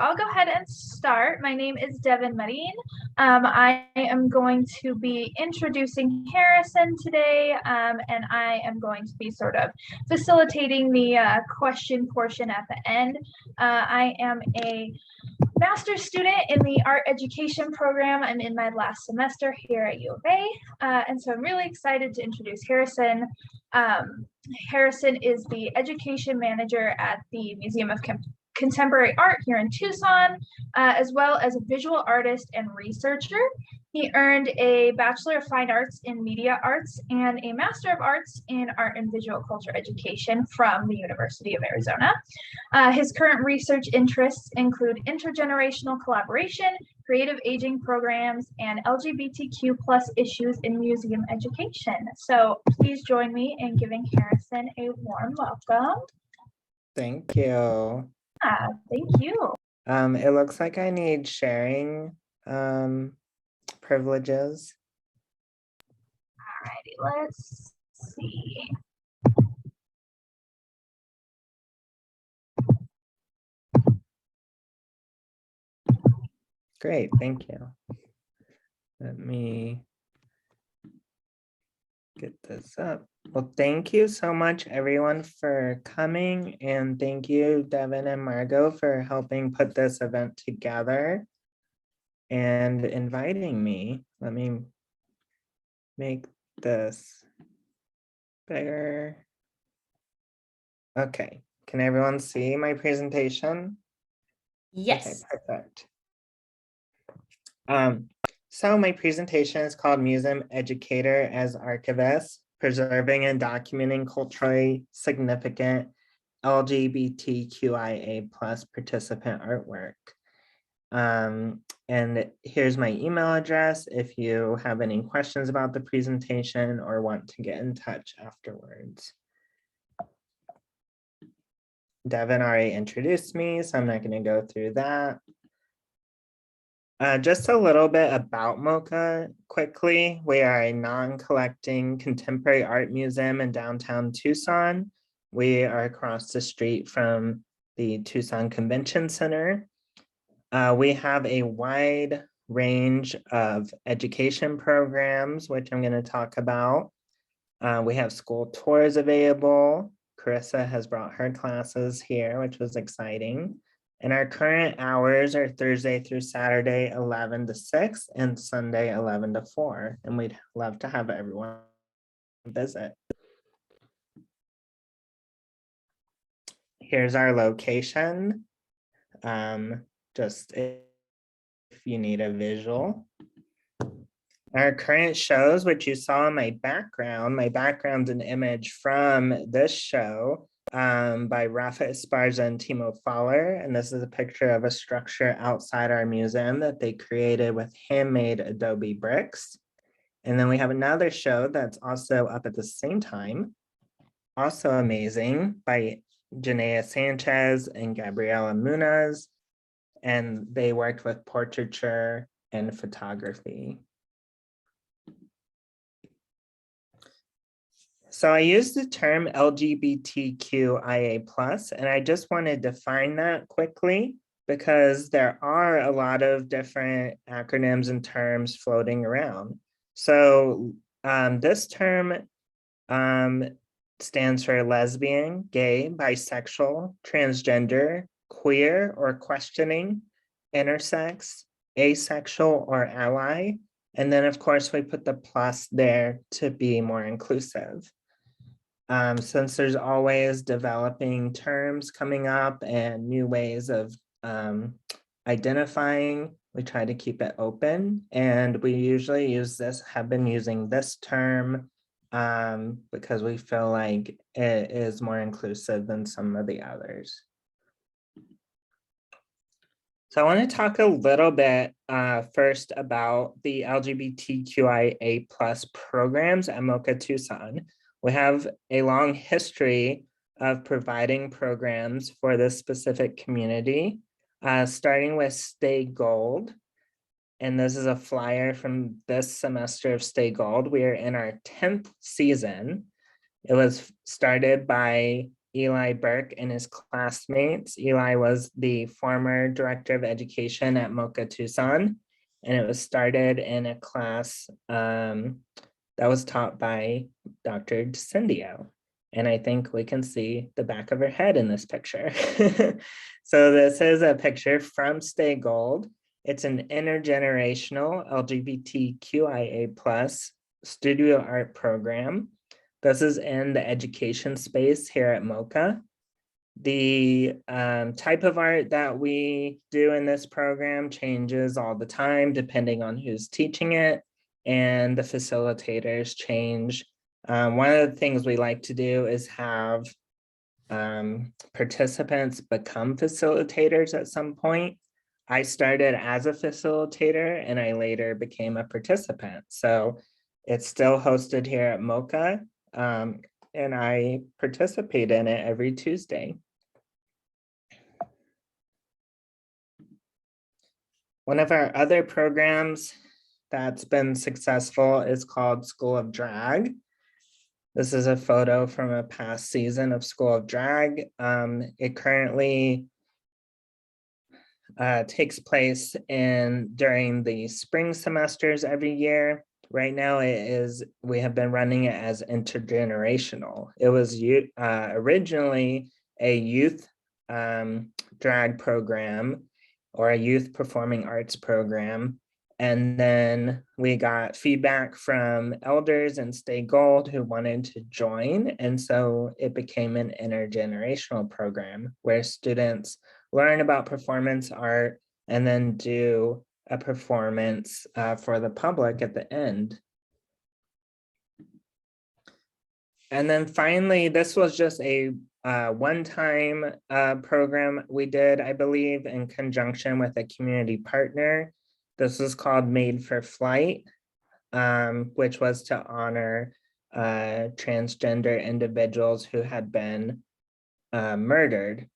I'll go ahead and start. My name is Devan Marin. I am going to be introducing Harrison today, and I am going to be sort of facilitating the question portion at the end. I am a master's student in the art education program. I'm in my last semester here at U of A, and so I'm really excited to introduce Harrison. Harrison is the education manager at the Museum of Contemporary Art here in Tucson, as well as a visual artist and researcher. He earned a Bachelor of Fine Arts in Media Arts and a Master of Arts in Art and Visual Culture Education from the University of Arizona. His current research interests include intergenerational collaboration, creative aging programs, and LGBTQ+ issues in museum education. So please join me in giving Harrison a warm welcome. Thank you. Thank you. It looks like I need sharing privileges. Alrighty, let's see. Great, thank you. Let me get this up. Well, thank you so much, everyone, for coming. And thank you, Devan and Margot, for helping put this event together and inviting me. Let me make this bigger. Okay, can everyone see my presentation? Yes. Okay, perfect. So my presentation is called Museum Educator as Archivist, Preserving and Documenting Culturally Significant LGBTQIA+ participant artwork. And here's my email address if you have any questions about the presentation or want to get in touch afterwards. Devan already introduced me, so I'm not going to go through that. Just a little bit about Mocha quickly. We are a non-collecting contemporary art museum in downtown Tucson. We are across the street from the Tucson Convention Center. We have a wide range of education programs, which I'm going to talk about. We have school tours available. Carissa has brought her classes here, which was exciting. And our current hours are Thursday through Saturday, 11 to 6, and Sunday, 11 to 4. And we'd love to have everyone visit. Here's our location. Just if you need a visual. Our current shows, which you saw in my background's an image from this show. By Rafa Esparza and Timo Faller, and this is a picture of a structure outside our museum that they created with handmade adobe bricks. And then we have another show that's also up at the same time, also amazing, by Janaea Sanchez and Gabriela Munaz, and they worked with portraiture and photography. So I use the term LGBTQIA+, and I just want to define that quickly because there are a lot of different acronyms and terms floating around. So this term stands for lesbian, gay, bisexual, transgender, queer or questioning, intersex, asexual or ally. And then of course we put the plus there to be more inclusive. Since there's always developing terms coming up and new ways of identifying, we try to keep it open. And we usually have been using this term because we feel like it is more inclusive than some of the others. So I want to talk a little bit first about the LGBTQIA+ programs at Mocha Tucson. We have a long history of providing programs for this specific community, starting with Stay Gold. And this is a flyer from this semester of Stay Gold. We are in our 10th season. It was started by Eli Burke and his classmates. Eli was the former director of education at Mocha, Tucson, and it was started in a class that was taught by Dr. DeCindio. And I think we can see the back of her head in this picture. So this is a picture from Stay Gold. It's an intergenerational LGBTQIA plus studio art program. This is in the education space here at Mocha. The type of art that we do in this program changes all the time depending on who's teaching it, and the facilitators change. One of the things we like to do is have participants become facilitators at some point. I started as a facilitator and I later became a participant. So it's still hosted here at Mocha, and I participate in it every Tuesday. One of our other programs that's been successful is called School of Drag. This is a photo from a past season of School of Drag. It currently takes place during the spring semesters every year. Right now we have been running it as intergenerational. It was originally a youth drag program or a youth performing arts program. And then we got feedback from elders and Stay Gold who wanted to join. And so it became an intergenerational program where students learn about performance art and then do a performance for the public at the end. And then finally, this was just a one-time program we did, I believe, in conjunction with a community partner. This is called Made for Flight, which was to honor transgender individuals who had been murdered.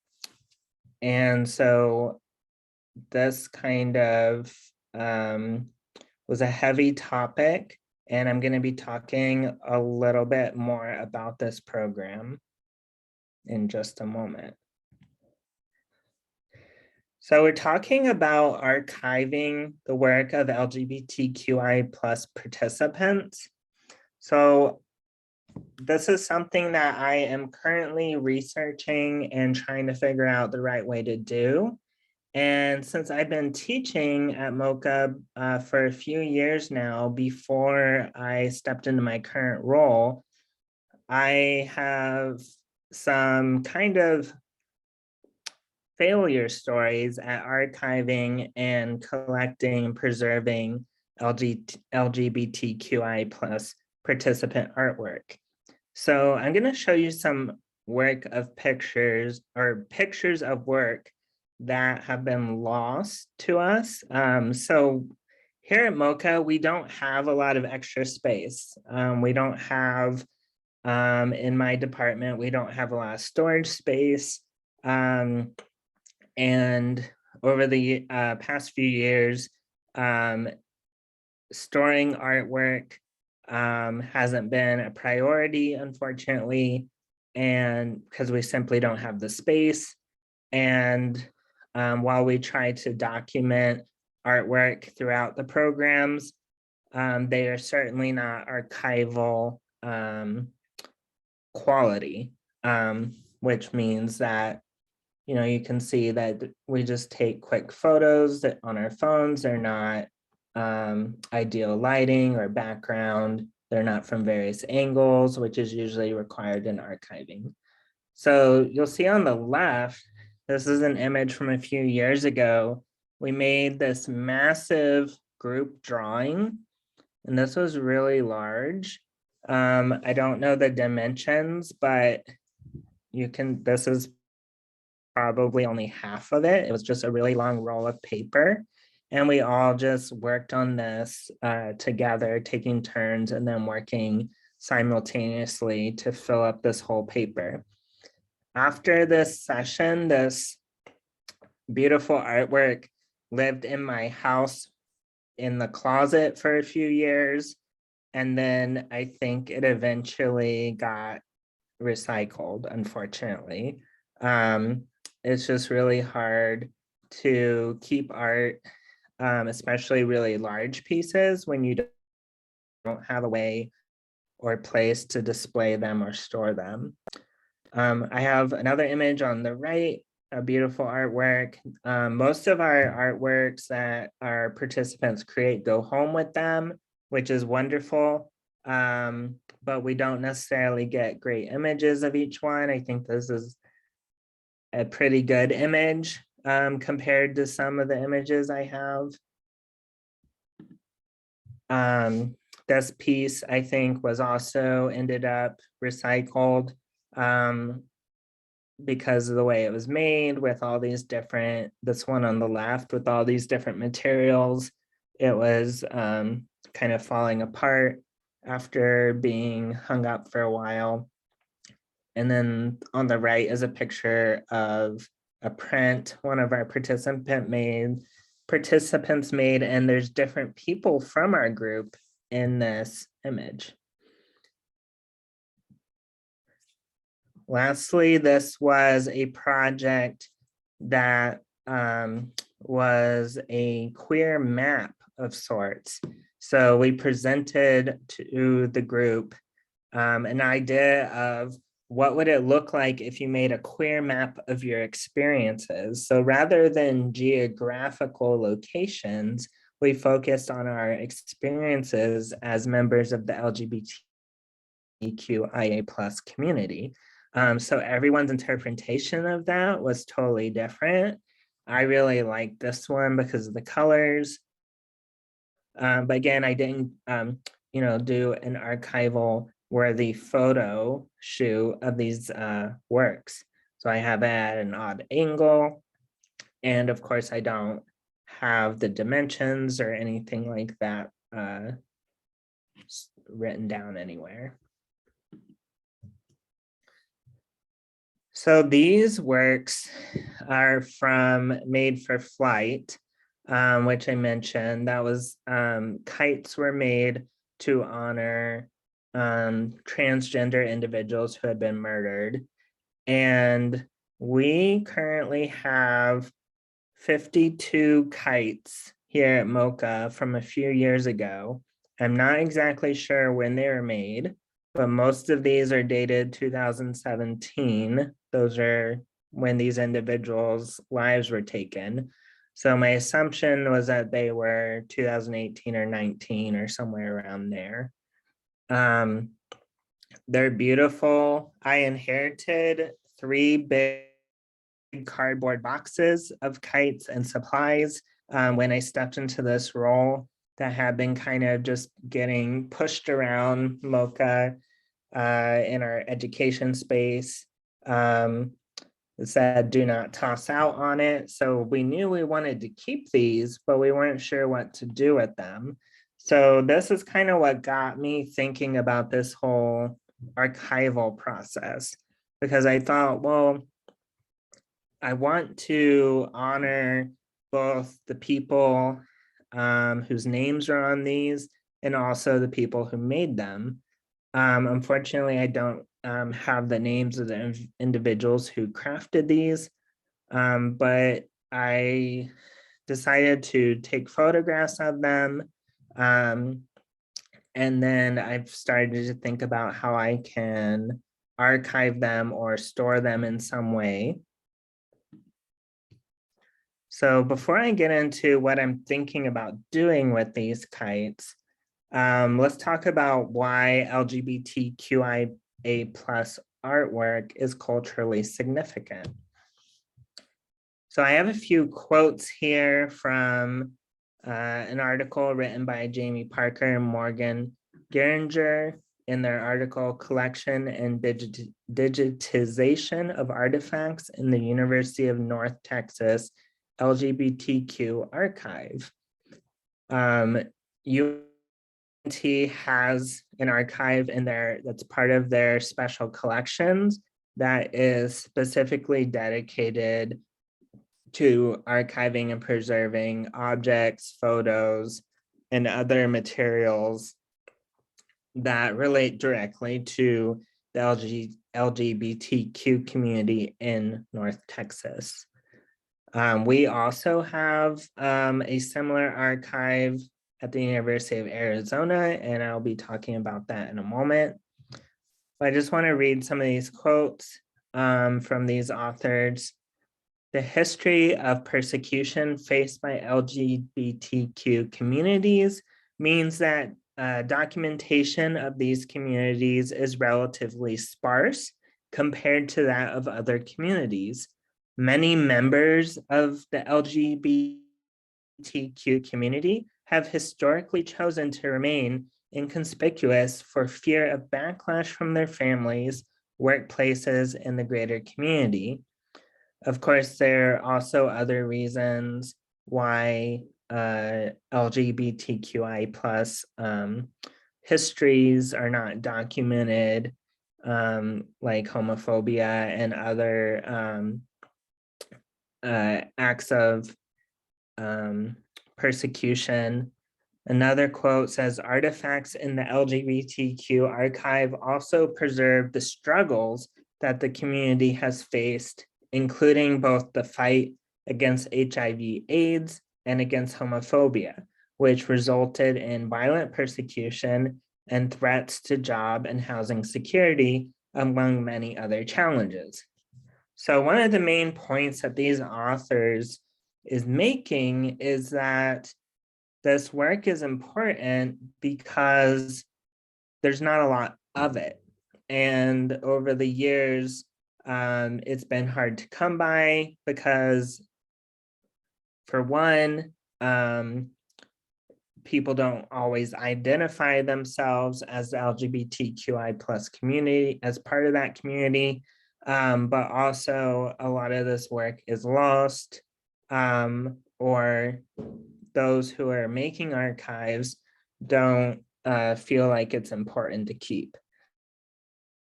And so this kind of was a heavy topic, and I'm going to be talking a little bit more about this program in just a moment. So we're talking about archiving the work of LGBTQI plus participants. So this is something that I am currently researching and trying to figure out the right way to do. And since I've been teaching at Mocha for a few years now, before I stepped into my current role, I have some kind of failure stories at archiving and collecting and preserving LGBTQI plus participant artwork. So I'm going to show you some work of pictures or pictures of work that have been lost to us. So here at Mocha, we don't have a lot of extra space. We don't have, in my department, we don't have a lot of storage space. And over the past few years, storing artwork hasn't been a priority, unfortunately, and because we simply don't have the space. And while we try to document artwork throughout the programs, they are certainly not archival quality, which means that you can see that we just take quick photos that on our phones. They're not ideal lighting or background. They're not from various angles, which is usually required in archiving. So you'll see on the left, this is an image from a few years ago. We made this massive group drawing, and this was really large. I don't know the dimensions, but this is probably only half of it. It was just a really long roll of paper. And we all just worked on this together, taking turns and then working simultaneously to fill up this whole paper. After this session, this beautiful artwork lived in my house in the closet for a few years. And then I think it eventually got recycled, unfortunately. It's just really hard to keep art, especially really large pieces, when you don't have a way or place to display them or store them. I have another image on the right, a beautiful artwork. Most of our artworks that our participants create go home with them, which is wonderful. But we don't necessarily get great images of each one. I think this is a pretty good image compared to some of the images I have. This piece, I think, was also ended up recycled because of the way it was made, with all these different, this one on the left with all these different materials. It was kind of falling apart after being hung up for a while. And then on the right is a picture of a print one of our participants made, and there's different people from our group in this image. Lastly, this was a project that was a queer map of sorts. So we presented to the group an idea of what would it look like if you made a queer map of your experiences. So rather than geographical locations, we focused on our experiences as members of the LGBTQIA+ community. So everyone's interpretation of that was totally different. I really like this one because of the colors. But again, I didn't, do an archival worthy photo shoot of these works. So I have it at an odd angle. And of course, I don't have the dimensions or anything like that written down anywhere. So these works are from Made for Flight, which I mentioned. That was kites were made to honor transgender individuals who had been murdered. And we currently have 52 kites here at Mocha from a few years ago. I'm not exactly sure when they were made, but most of these are dated 2017. Those are when these individuals' lives were taken. So my assumption was that they were 2018 or 19 or somewhere around there. They're beautiful. I inherited 3 big cardboard boxes of kites and supplies when I stepped into this role that had been kind of just getting pushed around Mocha in our education space. It said do not toss out on it. So we knew we wanted to keep these, but we weren't sure what to do with them. So this is kind of what got me thinking about this whole archival process, because I thought, well, I want to honor both the people whose names are on these and also the people who made them. Unfortunately, I don't have the names of the individuals who crafted these, but I decided to take photographs of them. And then I've started to think about how I can archive them or store them in some way. So before I get into what I'm thinking about doing with these kites, let's talk about why LGBTQIA+ artwork is culturally significant. So I have a few quotes here from an article written by Jamie Parker and Morgan Geringer in their article Collection and Digitization of Artifacts in the University of North Texas LGBTQ Archive. UNT has an archive in there that's part of their special collections that is specifically dedicated to archiving and preserving objects, photos, and other materials that relate directly to the LGBTQ community in North Texas. We also have a similar archive at the University of Arizona, and I'll be talking about that in a moment. I just want to read some of these quotes from these authors. The history of persecution faced by LGBTQ communities means that documentation of these communities is relatively sparse compared to that of other communities. Many members of the LGBTQ community have historically chosen to remain inconspicuous for fear of backlash from their families, workplaces, and the greater community. Of course, there are also other reasons why LGBTQI plus histories are not documented, like homophobia and other acts of persecution. Another quote says, artifacts in the LGBTQ archive also preserve the struggles that the community has faced, including both the fight against HIV/AIDS and against homophobia, which resulted in violent persecution and threats to job and housing security, among many other challenges. So one of the main points that these authors is making is that this work is important because there's not a lot of it. And over the years, it's been hard to come by because, for one, people don't always identify themselves as the LGBTQI plus community, as part of that community, but also a lot of this work is lost, or those who are making archives don't feel like it's important to keep.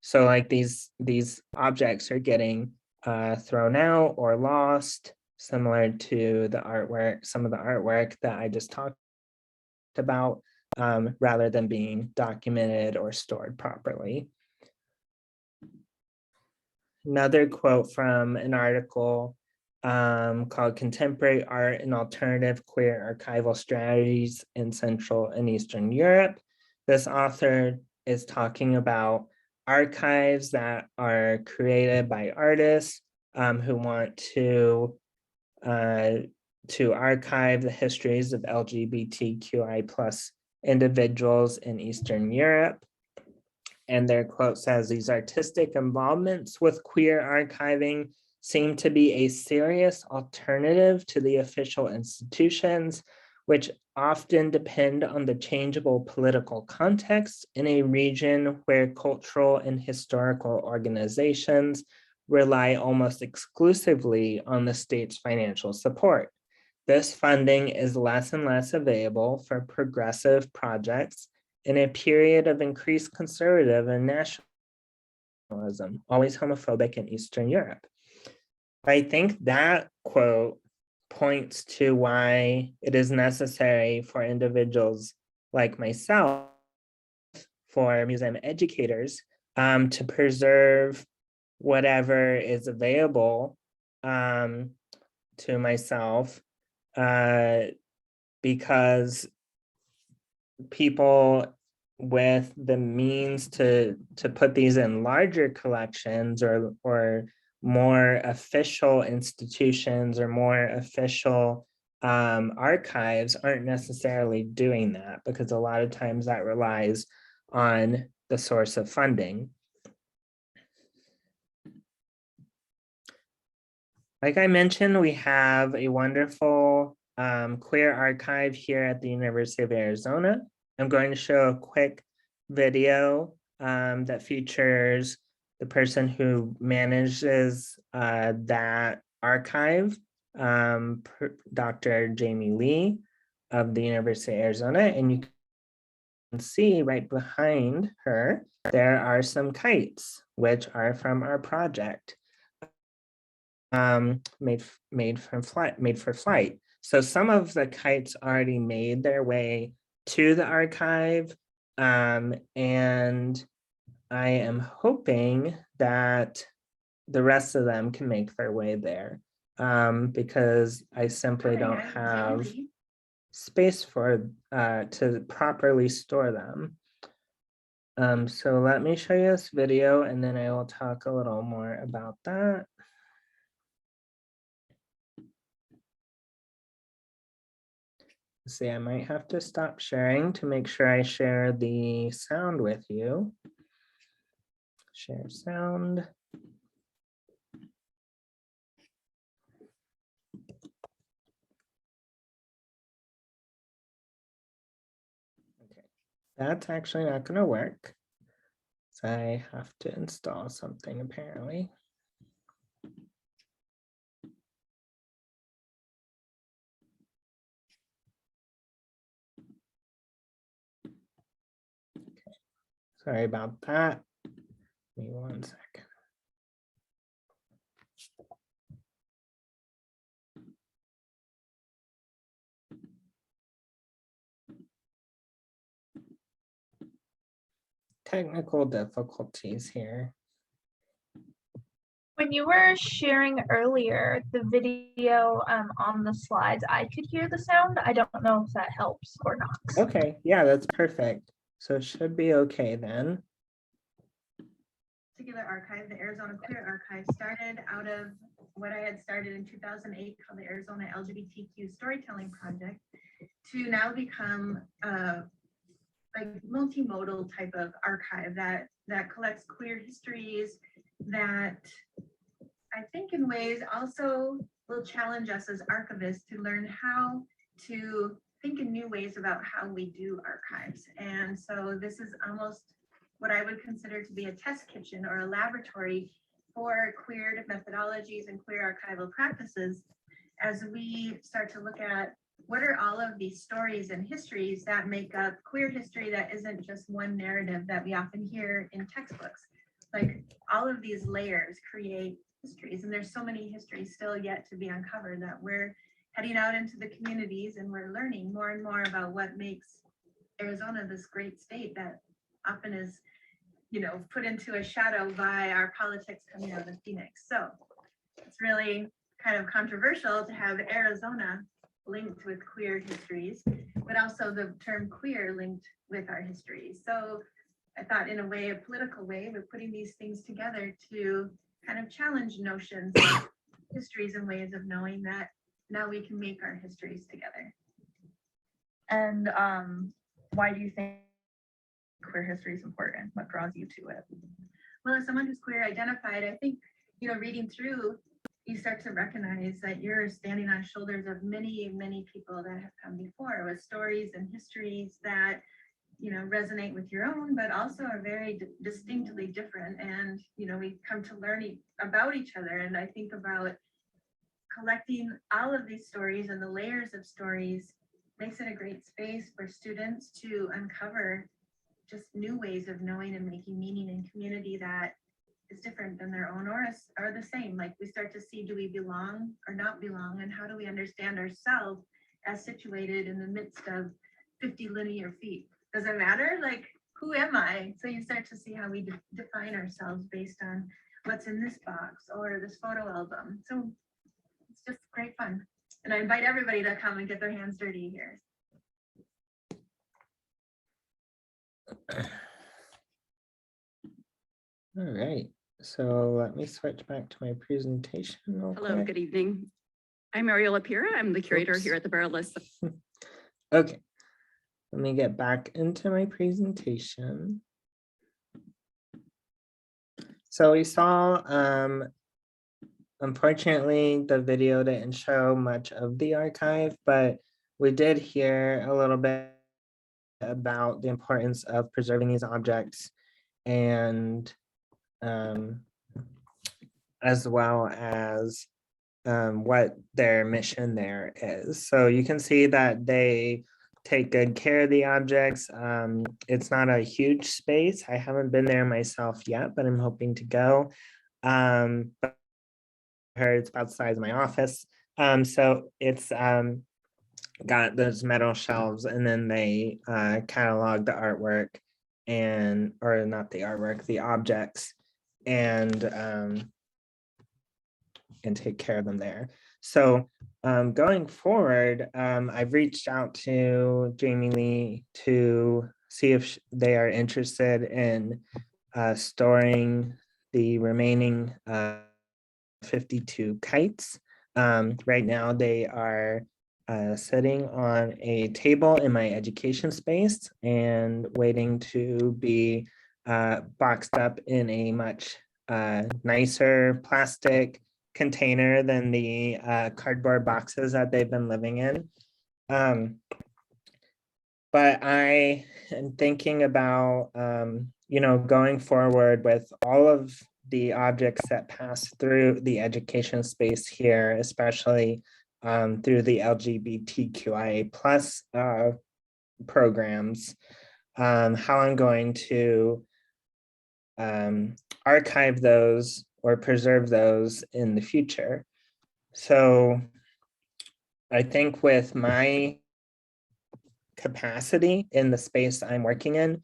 So like these objects are getting thrown out or lost, similar to the artwork, some of the artwork that I just talked about, rather than being documented or stored properly. Another quote from an article called Contemporary Art and Alternative Queer Archival Strategies in Central and Eastern Europe. This author is talking about archives that are created by artists who want to archive the histories of LGBTQI plus individuals in Eastern Europe. And their quote says, these artistic involvements with queer archiving seem to be a serious alternative to the official institutions, which often depend on the changeable political context in a region where cultural and historical organizations rely almost exclusively on the state's financial support. This funding is less and less available for progressive projects in a period of increased conservative and nationalism, always homophobic in Eastern Europe. I think that quote points to why it is necessary for individuals like myself, for museum educators, to preserve whatever is available to myself, because people with the means to put these in larger collections or more official institutions or more official archives aren't necessarily doing that, because a lot of times that relies on the source of funding. Like I mentioned, we have a wonderful queer archive here at the University of Arizona. I'm going to show a quick video that features the person who manages that archive, Dr. Jamie Lee of the University of Arizona. And you can see right behind her, there are some kites, which are from our project, made for flight. So some of the kites already made their way to the archive, and I am hoping that the rest of them can make their way there because I simply don't have space for to properly store them. So let me show you this video and then I will talk a little more about that. See, I might have to stop sharing to make sure I share the sound with you. Share sound. Okay, that's actually not going to work. So I have to install something apparently. Okay. Sorry about that. Give me 1 second. Technical difficulties here. When you were sharing earlier the video on the slides, I could hear the sound. I don't know if that helps or not. Okay, yeah, that's perfect. So it should be okay then. Particular archive, the Arizona Queer Archive, started out of what I had started in 2008 called the Arizona LGBTQ Storytelling Project to now become like multimodal type of archive that collects queer histories that I think in ways also will challenge us as archivists to learn how to think in new ways about how we do archives. And so this is almost what I would consider to be a test kitchen or a laboratory for queer methodologies and queer archival practices as we start to look at what are all of these stories and histories that make up queer history that isn't just one narrative that we often hear in textbooks. Like all of these layers create histories, and there's so many histories still yet to be uncovered that we're heading out into the communities and we're learning more and more about what makes Arizona this great state that often is, you know, put into a shadow by our politics coming out of Phoenix. So it's really kind of controversial to have Arizona linked with queer histories, but also the term queer linked with our histories. So I thought in a way, a political way, we're putting these things together to kind of challenge notions of histories and ways of knowing that now we can make our histories together. And why do you think queer history is important? What draws you to it? Well, as someone who's queer identified, I think, you know, reading through, you start to recognize that you're standing on shoulders of many, many people that have come before with stories and histories that, you know, resonate with your own, but also are very distinctly different. And, you know, we come to learn about each other. And I think about collecting all of these stories and the layers of stories makes it a great space for students to uncover just new ways of knowing and making meaning in community that is different than their own or the same. Like we start to see, do we belong or not belong? And how do we understand ourselves as situated in the midst of 50 linear feet? Does it matter? Like, who am I? So you start to see how we define ourselves based on what's in this box or this photo album. So it's just great fun. And I invite everybody to come and get their hands dirty here. All right, so let me switch back to my presentation. Hello, good evening. I'm Mariola Pira. I'm the curator Oops. here at the Barrel List. Okay, let me get back into my presentation. So we saw, unfortunately, the video didn't show much of the archive, but we did hear a little bit about the importance of preserving these objects and as well as what their mission there is. So you can see that they take good care of the objects. It's not a huge space. I haven't been there myself yet, but I'm hoping to go. But it's about the size of my office. So it's got those metal shelves and then they catalog the artwork or not the artwork, the objects, and take care of them there. So going forward, I've reached out to Jamie Lee to see if they are interested in storing the remaining 52 kites. Right now they are sitting on a table in my education space and waiting to be boxed up in a much nicer plastic container than the cardboard boxes that they've been living in. But I am thinking about, going forward with all of the objects that pass through the education space here, especially through the LGBTQIA plus programs, how I'm going to archive those or preserve those in the future. So I think with my capacity in the space I'm working in,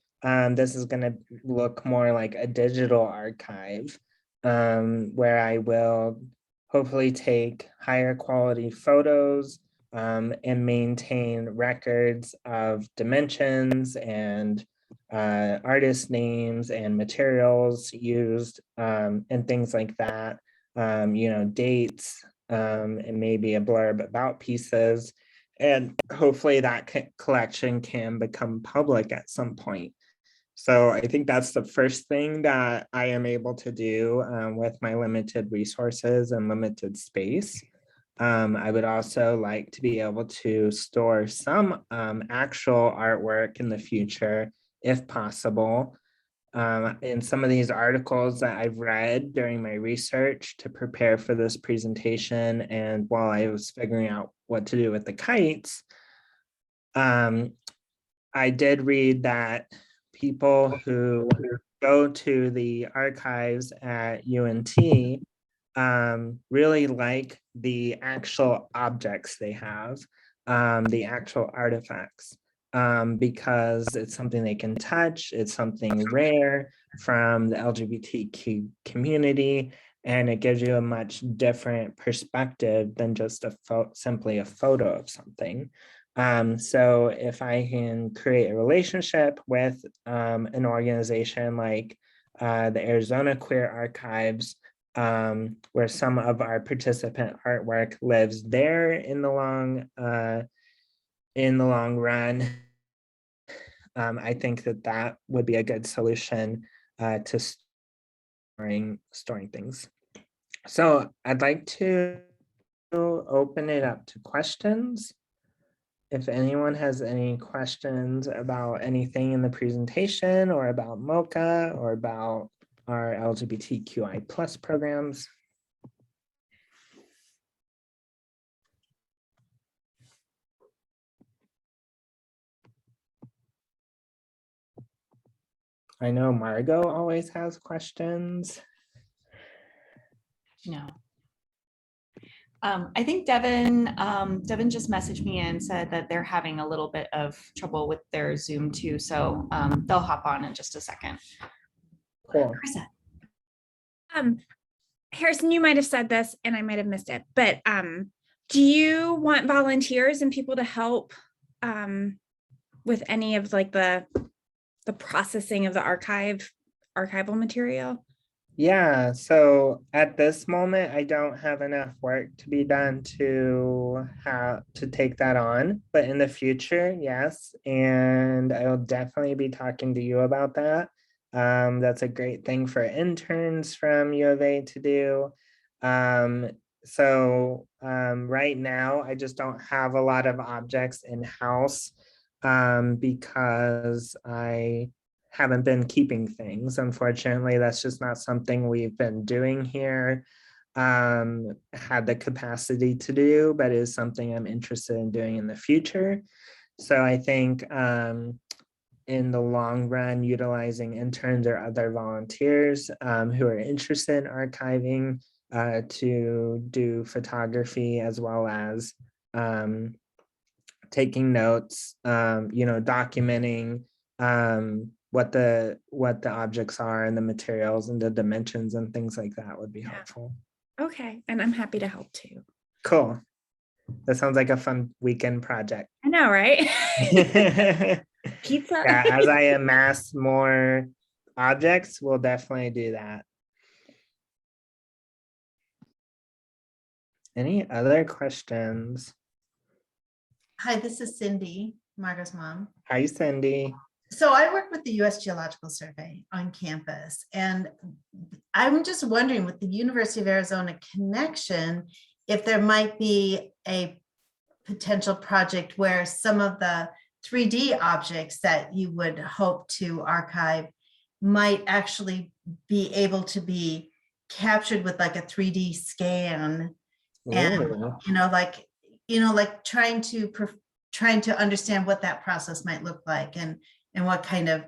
this is going to look more like a digital archive, where I will hopefully take higher quality photos and maintain records of dimensions and artist names and materials used, and things like that, dates, and maybe a blurb about pieces. And hopefully that collection can become public at some point. So I think that's the first thing that I am able to do with my limited resources and limited space. I would also like to be able to store some actual artwork in the future, if possible. In some of these articles that I've read during my research to prepare for this presentation, and while I was figuring out what to do with the kites, I did read that people who go to the archives at UNT really like the actual objects they have, the actual artifacts, because it's something they can touch, it's something rare from the LGBTQ community, and it gives you a much different perspective than just simply a photo of something. So if I can create a relationship with an organization like the Arizona Queer Archives, where some of our participant artwork lives there in the long run, I think that would be a good solution to storing things. So I'd like to open it up to questions. If anyone has any questions about anything in the presentation or about Mocha or about our LGBTQI plus programs. I know Margot always has questions. No. I think Devan just messaged me and said that they're having a little bit of trouble with their Zoom too. So they'll hop on in just a second. Cool. Carissa. Harrison, you might have said this and I might have missed it, but do you want volunteers and people to help with any of like the processing of the archival material? Yeah, so at this moment, I don't have enough work to be done to take that on, but in the future, yes, and I will definitely be talking to you about that. That's a great thing for interns from U of A to do. So right now, I just don't have a lot of objects in-house because I haven't been keeping things. Unfortunately, that's just not something we've been doing here, had the capacity to do, but is something I'm interested in doing in the future. So I think in the long run, utilizing interns or other volunteers who are interested in archiving to do photography as well as taking notes, documenting what the objects are and the materials and the dimensions and things like that would be Yeah. helpful. Okay, and I'm happy to help too. Cool. That sounds like a fun weekend project. I know, right? Yeah, Pizza. as I amass more objects, we'll definitely do that. Any other questions? Hi, this is Cindy, Marga's mom. Hi, Cindy. So I work with the U.S. Geological Survey on campus, and I'm just wondering with the University of Arizona connection, if there might be a potential project where some of the 3D objects that you would hope to archive might actually be able to be captured with like a 3D scan, and Ooh. like trying to understand what that process might look like, and what kind of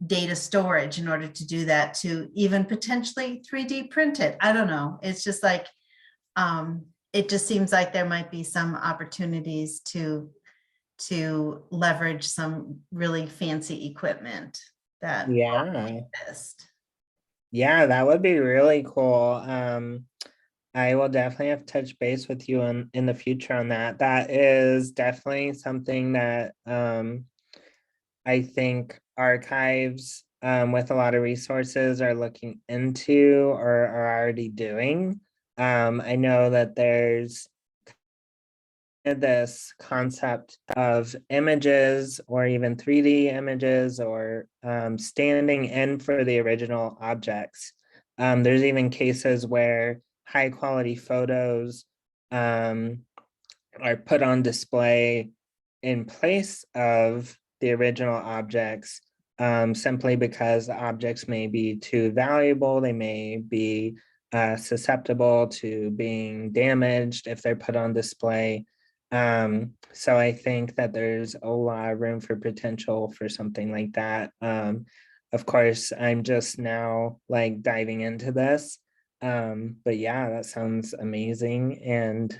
data storage in order to do that, to even potentially 3D print it. I don't know. It's just like, it just seems like there might be some opportunities to leverage some really fancy equipment that Yeah. exist. Yeah, that would be really cool. I will definitely have to touch base with you in the future on that. That is definitely something that I think archives with a lot of resources are looking into or are already doing. I know that there's this concept of images or even 3D images or standing in for the original objects. There's even cases where high quality photos are put on display in place of the original objects, simply because the objects may be too valuable, they may be susceptible to being damaged if they're put on display. So I think that there's a lot of room for potential for something like that. Of course, I'm just now like diving into this. But yeah, that sounds amazing. And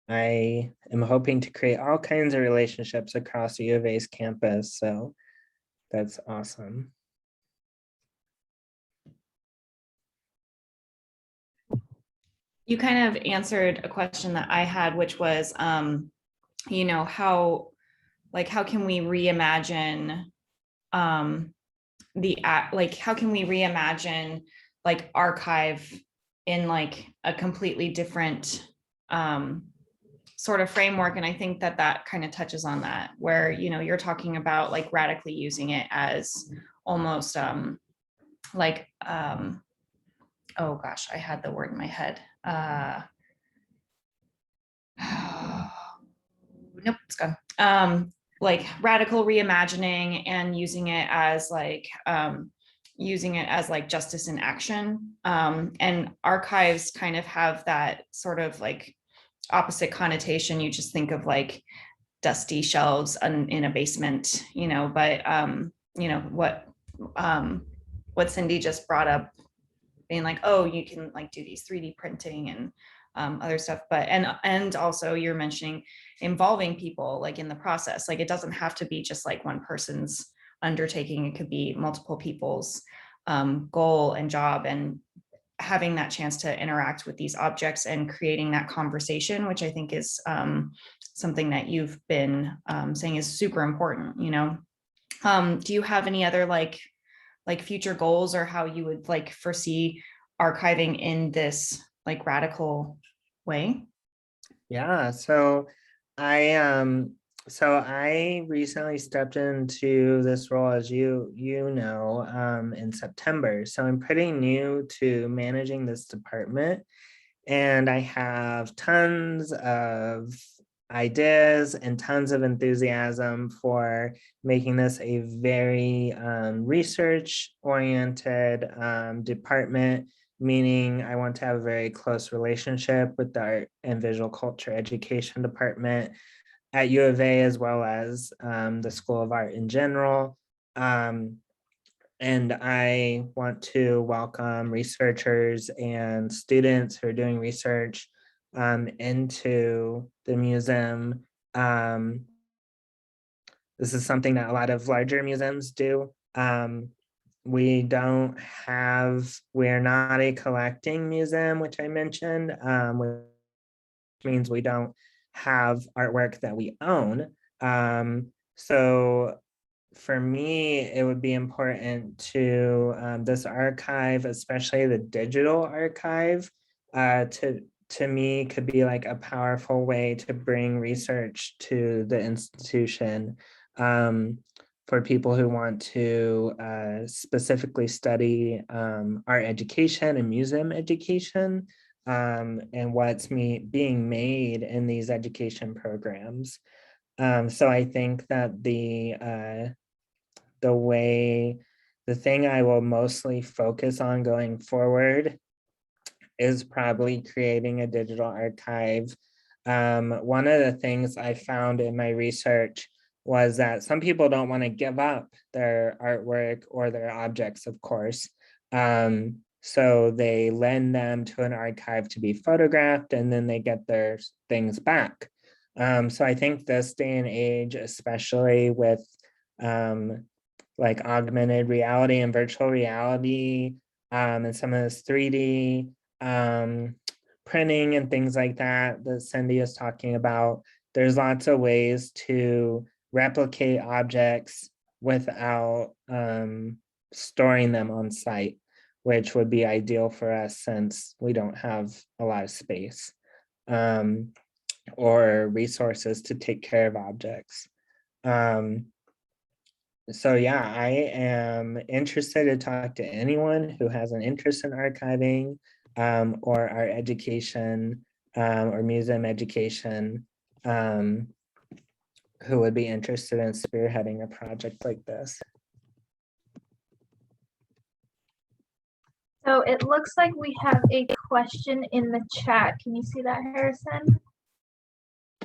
I am hoping to create all kinds of relationships across the U of A's campus. So that's awesome. You kind of answered a question that I had, which was, you know, how can we reimagine how can we reimagine like archive in like a completely different sort of framework? And I think that that kind of touches on that, where, you know, you're talking about like radically using it as almost oh gosh, I had the word in my head. Nope, it's gone. Like radical reimagining and using it as like justice in action. And archives kind of have that sort of like opposite connotation. You just think of like dusty shelves in a basement, you know, but you know what Cindy just brought up, being like, oh, you can like do these 3D printing and other stuff, but and also you're mentioning involving people like in the process. Like it doesn't have to be just like one person's undertaking. It could be multiple people's goal and job, and having that chance to interact with these objects and creating that conversation, which I think is something that you've been saying is super important, you know. Do you have any other like future goals, or how you would like foresee archiving in this like radical way? Yeah, so I recently stepped into this role, as you know, in September. So I'm pretty new to managing this department, and I have tons of ideas and tons of enthusiasm for making this a very research-oriented department, meaning I want to have a very close relationship with the art and visual culture education department at U of A, as well as the School of Art in general. And I want to welcome researchers and students who are doing research into the museum. This is something that a lot of larger museums do. we're not a collecting museum, which I mentioned, which means we don't have artwork that we own. So for me, it would be important to this archive, especially the digital archive, to me could be like a powerful way to bring research to the institution for people who want to specifically study art education and museum education and what's being made in these education programs. So I think that the thing I will mostly focus on going forward is probably creating a digital archive. One of the things I found in my research was that some people don't want to give up their artwork or their objects, of course. So they lend them to an archive to be photographed and then they get their things back. So I think this day and age, especially with like augmented reality and virtual reality and some of this 3D printing and things like that Cindy is talking about, there's lots of ways to replicate objects without storing them on site, which would be ideal for us since we don't have a lot of space or resources to take care of objects. So yeah, I am interested to talk to anyone who has an interest in archiving or art education or museum education who would be interested in spearheading a project like this. So it looks like we have a question in the chat. Can you see that, Harrison?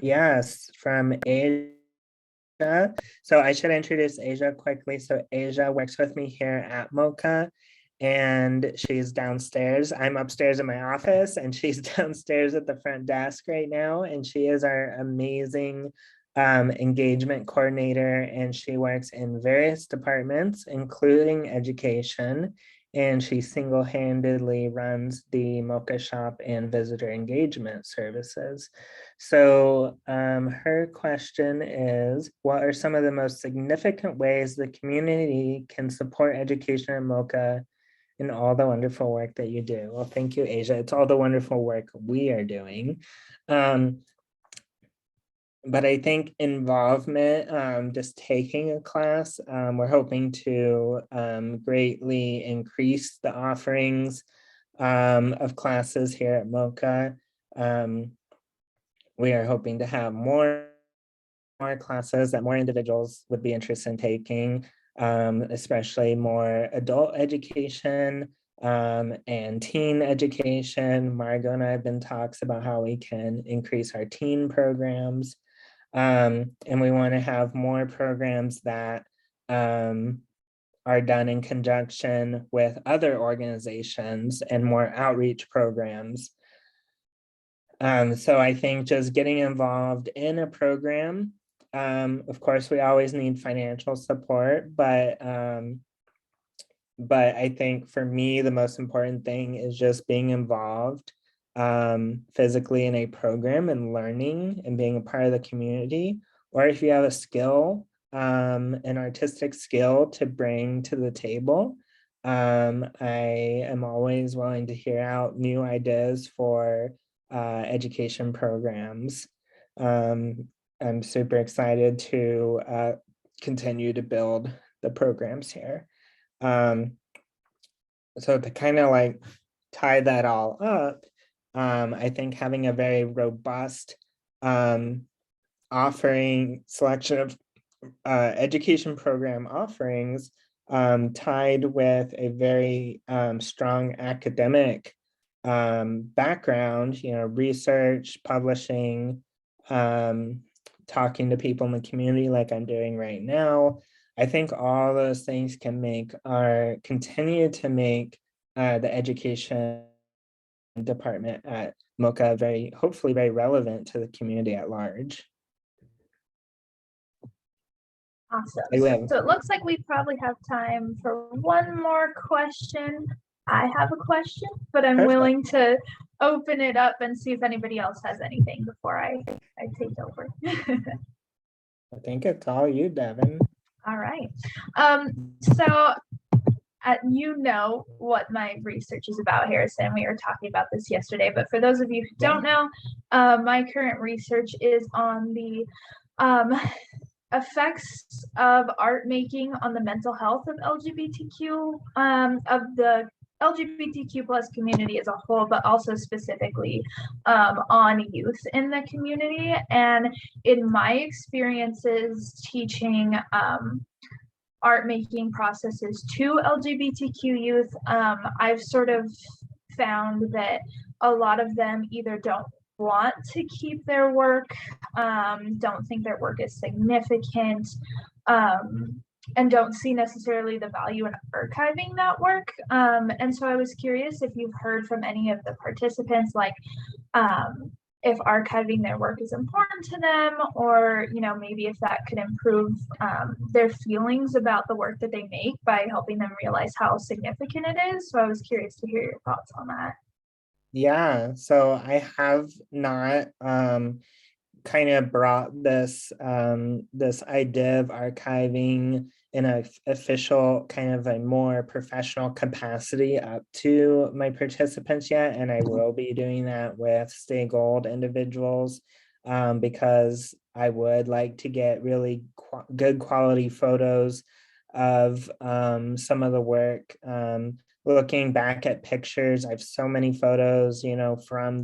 Yes, from Asia. So I should introduce Asia quickly. So Asia works with me here at Mocha and she's downstairs. I'm upstairs in my office and she's downstairs at the front desk right now. And she is our amazing engagement coordinator and she works in various departments, including education. And she single-handedly runs the Mocha Shop and visitor engagement services. So her question is, what are some of the most significant ways the community can support education at Mocha and all the wonderful work that you do? Well, thank you, Asia. It's all the wonderful work we are doing. But I think involvement, just taking a class, we're hoping to greatly increase the offerings of classes here at Mocha. We are hoping to have more classes that more individuals would be interested in taking, especially more adult education and teen education. Margot and I have been talks about how we can increase our teen programs. And we want to have more programs that are done in conjunction with other organizations and more outreach programs. So I think just getting involved in a program, of course, we always need financial support, but I think for me, the most important thing is just being involved physically in a program and learning and being a part of the community. Or if you have a skill, an artistic skill to bring to the table, I am always willing to hear out new ideas for education programs. I'm super excited to continue to build the programs here. So to kind of like tie that all up, I think having a very robust offering selection of education program offerings tied with a very strong academic background, research, publishing, talking to people in the community like I'm doing right now. I think all those things can continue to make the education department at Mocha hopefully very relevant to the community at large. Awesome. I will. So it looks like we probably have time for one more question. I have a question, but I'm Perfect. willing to open it up and see if anybody else has anything before I take over. I think it's all you, Devan. All right. So you know what my research is about, Harrison. We were talking about this yesterday, but for those of you who don't know, my current research is on the effects of art making on the mental health of the LGBTQ plus community as a whole, but also specifically on youth in the community. And in my experiences teaching art making processes to LGBTQ youth, I've sort of found that a lot of them either don't want to keep their work, don't think their work is significant, and don't see necessarily the value in archiving that work. And so I was curious if you've heard from any of the participants, like if archiving their work is important to them, or maybe if that could improve their feelings about the work that they make by helping them realize how significant it is. So I was curious to hear your thoughts on that. Yeah, so I have not kind of brought this this idea of archiving in an official kind of a more professional capacity up to my participants yet, and I will be doing that with Stay Gold individuals because I would like to get really good quality photos of some of the work. Looking back at pictures, I have so many photos, from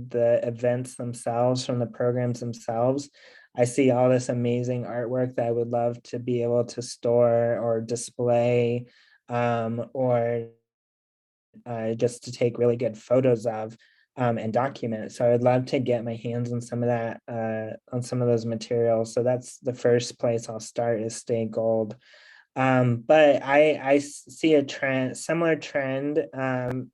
the events themselves, from the programs themselves. I see all this amazing artwork that I would love to be able to store or display, or just to take really good photos of and document. So I would love to get my hands on some of that, on some of those materials. So that's the first place I'll start, is Stay Gold. But I see a similar trend,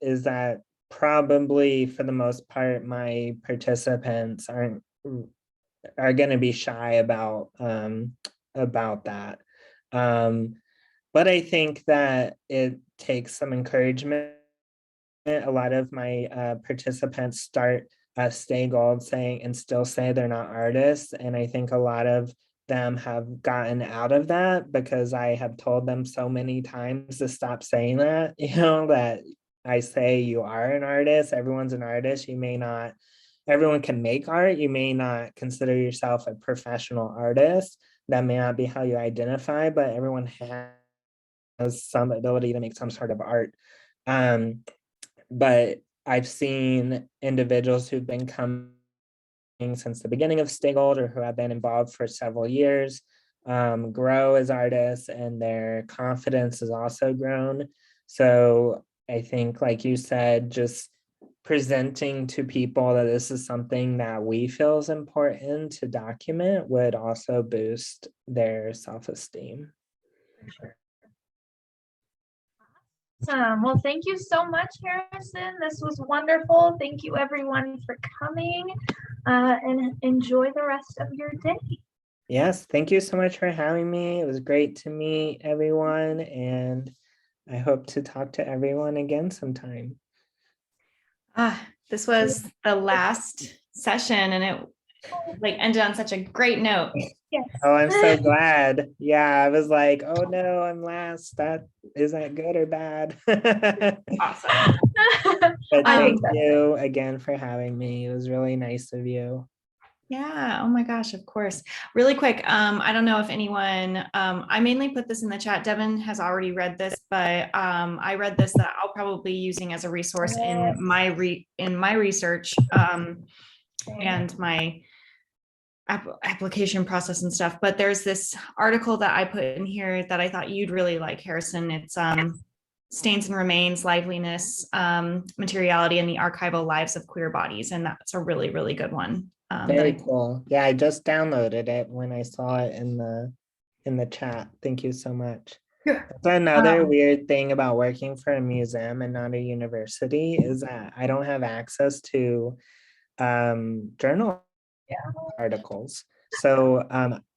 is that probably for the most part, my participants are going to be shy about that. But I think that it takes some encouragement. A lot of my participants start Stay Gold saying and still say they're not artists, and I think a lot of them have gotten out of that because I have told them so many times to stop saying that, that I say you are an artist, everyone's an artist, everyone can make art, you may not consider yourself a professional artist, that may not be how you identify, but everyone has some ability to make some sort of art. But I've seen individuals who've been coming since the beginning of Stay Gold, or who have been involved for several years, grow as artists, and their confidence has also grown. So I think, like you said, just presenting to people that this is something that we feel is important to document would also boost their self-esteem. Well, thank you so much, Harrison. This was wonderful. Thank you, everyone, for coming, and enjoy the rest of your day. Yes, thank you so much for having me. It was great to meet everyone, and I hope to talk to everyone again sometime. This was the last session, and it ended on such a great note. Yes. Oh, I'm so glad. Yeah, I was like, oh no, I'm last. Is that good or bad? Awesome. But thank you again for having me. It was really nice of you. Yeah. Oh my gosh. Of course. Really quick. I don't know if anyone, I mainly put this in the chat. Devan has already read this, but I read this that I'll probably be using as a resource in my research and my application process and stuff. But there's this article that I put in here that I thought you'd really like, Harrison. It's Stains and Remains, Liveliness, Materiality, and the Archival Lives of Queer Bodies. And that's a really, really good one. Very cool. Yeah, I just downloaded it when I saw it in the chat. Thank you so much. Yeah. That's another weird thing about working for a museum and not a university, is that I don't have access to journal articles. So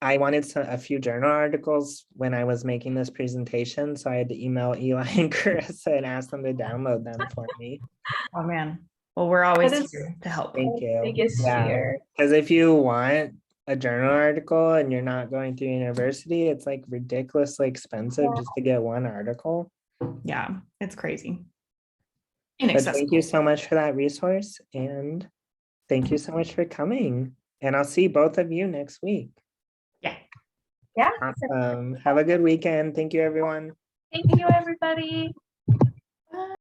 I wanted a few journal articles when I was making this presentation. So I had to email Eli and Carissa and ask them to download them for me. Oh, man. Well, we're always That is- here to help. Thank you. Biggest Yeah. fear. Because if you want a journal article and you're not going through university, it's like ridiculously expensive just to get one article. Yeah, it's crazy. But Inaccessible. thank you so much for that resource, and thank you so much for coming. And I'll see both of you next week. Yeah. Yeah. Have a good weekend. Thank you, everyone. Thank you, everybody.